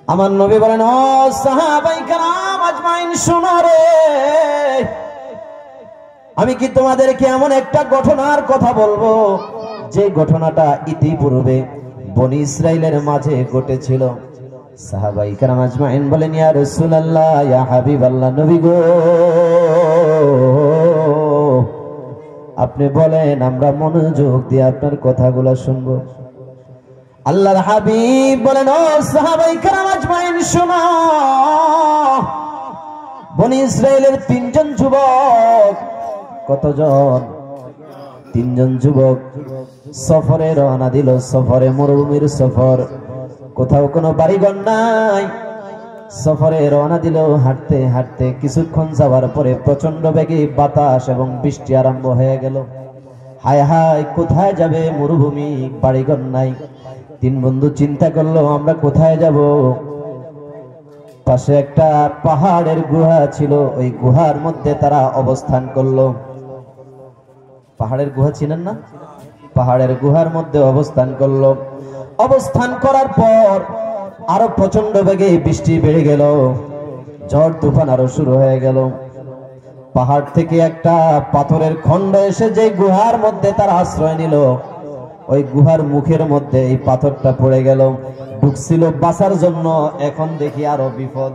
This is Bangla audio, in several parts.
আমার নবী বলেন, ও সাহাবায়ে কেরাম আজমাইন শোনো রে, আমি কি তোমাদেরকে এমন একটা ঘটনার কথা বলবো যে ঘটনাটা ইতিপূর্বে বনি ইসরাইলের মাঝে ঘটেছিল। সাহাবায়ে কেরাম আজমাইন বলেন, ইয়া রাসূলুল্লাহ, ইয়া হাবিবাল্লাহ, নবী গো আপনি বলেন, আমরা মনোযোগ দিয়ে আপনার কথাগুলো শুনবো। আল্লাহর হাবিব বলেন, ও সাহাবায়ে কেরাম আজমাইন শোনো, বনি ইসরাইলের তিনজন যুবক, কতজন? তিনজন যুবক সফরে রওনা দিল। সফরে, মরুভূমির সফর, কোথাও কোনো বাড়িঘর নাই। সফরে রওনা দিল। হাঁটতে হাঁটতে কিছুক্ষণ যাওয়ার পরে প্রচন্ড বেগে বাতাস এবং বৃষ্টি আরম্ভ হয়ে গেল। হায় হায়, কোথায় যাবে? মরুভূমি, বাড়িঘর নাই। তিন বন্ধু চিন্তা করলো, আমরা কোথায় যাব? পাশে একটা পাহাড়ের গুহা ছিল, ওই গুহার মধ্যে তারা অবস্থান করলো। পাহাড়ের গুহা চিনেন না? পাহাড়ের গুহার মধ্যে অবস্থান করলো। অবস্থান করার পর আরো প্রচন্ড বেগে বৃষ্টি বেড়ে গেল, ঝড় তুফান আরো শুরু হয়ে গেল। পাহাড় থেকে একটা পাথরের খণ্ড এসে যে গুহার মধ্যে তারা আশ্রয় নিল, ওই গুহার মুখের মধ্যে এই পাথরটা পড়ে গেল। ঢুকছিল বাঁচার জন্য, এখন দেখি আরো বিপদ।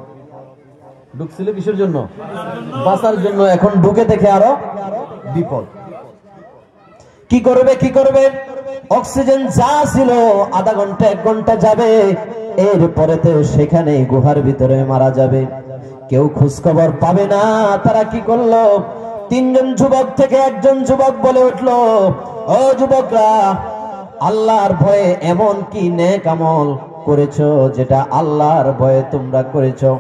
ঢুকছিল কিসের জন্য? বাঁচার জন্য। এখন ঢুকে দেখে আরো বিপদ। কি করবে কি করবে? অক্সিজেন যা ছিল আধা ঘন্টা 1 ঘন্টা যাবে, এরপরে তো সেখানে গুহার ভিতরে মারা যাবে, কেউ খোঁজখবর পাবে না। তারা কি করলো? তিনজন যুবক থেকে একজন যুবক বলে উঠলো, ও যুবকরা, আল্লাহর ভয়ে এমন কি নেক আমল করেছো যেটা আল্লাহর ভয়ে তোমরা করেছো?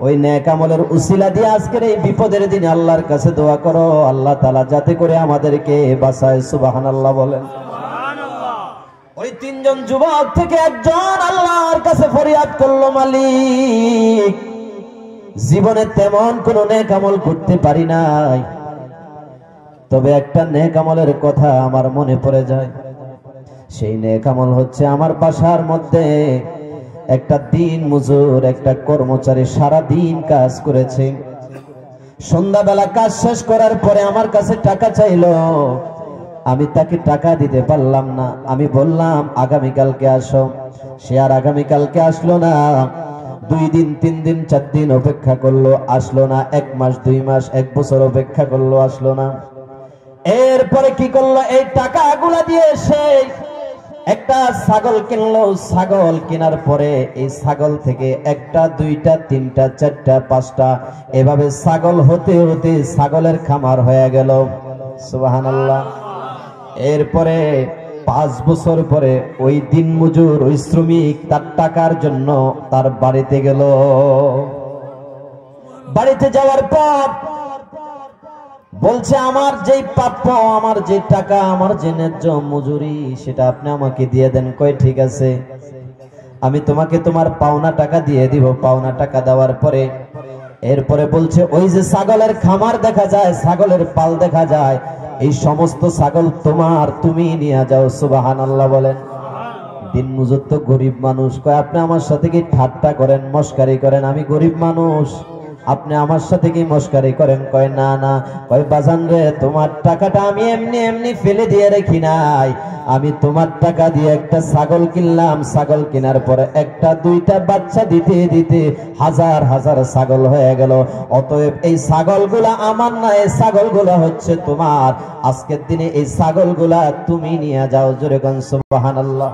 ওই নেক আমলের উসিলা দিয়ে আজকের এই বিপদের দিনে আল্লাহর কাছে দোয়া করো, আল্লাহ তাআলা যাতে করে আমাদেরকে বাঁচায়। সুবহানাল্লাহ বলেন। ওই তিনজন যুবক থেকে একজন আল্লাহর কাছে ফরিয়াদ করলো, মালিক, জীবনে তেমন কোন নেক আমল করতে পারি নাই, তবে একটা নেক আমলের কথা আমার মনে পড়ে যায়। সেই নেক আমল হচ্ছে, আমার বাসার মধ্যে একটা দিন মজুর, একটা কর্মচারী সারা দিন কাজ করেছে। সন্ধ্যাবেলা কাজ শেষ করার পরে আমার কাছে টাকা চাইলো। আমি তাকে টাকা দিতে পারলাম না। আমি বললাম আগামীকালকে আসো। সে আর আগামীকালকে আসলো না। 2 দিন 3 দিন 4 দিন অপেক্ষা করলো, আসলো না। 1 মাস 2 মাস 1 বছর অপেক্ষা করলো, আসলো না। এরপরে কি করলো? এই টাকাগুলা দিয়ে সে একটা ছাগল কিনলো। ছাগল কেনার পরে এই ছাগল থেকে 1টা 2টা 3টা 4টা 5টা এভাবে ছাগল হতে হতে ছাগলের খামার হয়ে গেল। সুবহানাল্লাহ। এরপরে 5 বছর পরে ওই দিন মজুর, ওই শ্রমিক তার টাকার জন্য তার বাড়িতে গেল। বাড়িতে যাওয়ার পর বলছে, আমার যেই প্রাপ্য, আমার যে টাকা, আমার যে ন্যায্য মজুরি, সেটা আপনি আমাকে দিয়ে দেন। কয় ঠিক আছে, আমি তোমাকে তোমার পাওনা টাকা দিয়ে দিব। পাওনা টাকা দেওয়ার পরে এরপরে বলছে, ওই যে ছাগলের খামার দেখা যায়, ছাগলের পাল দেখা যায়, এই সমস্ত ছাগল তোমার, তুমি নিয়ে যাও। সুবহানাল্লাহ বলেন। দিন মজুর তো গরিব মানুষ। কয় আপনি আমার সাথে কি ঠাট্টা করেন, মস্কারি করেন? আমি গরিব মানুষ, আপনি আমার সাথে কি মস্কারি করেন? কয় না না। কয় বাজান রে, তোমার টাকাটা আমি এমনি এমনি ফেলে দিয়ে রেখি নাই। আমি তোমার টাকা দিয়ে একটা ছাগল কিনলাম। ছাগল কেনার পরে 1টা 2টা বাচ্চা দিতে দিতে হাজার হাজার ছাগল হয়ে গেল। অতএব এই ছাগলগুলা আমার না, এই ছাগলগুলা হচ্ছে তোমার। আজকের দিনে এই ছাগলগুলা তুমি নিয়ে যাও। জোরে কোন সুবহানাল্লাহ।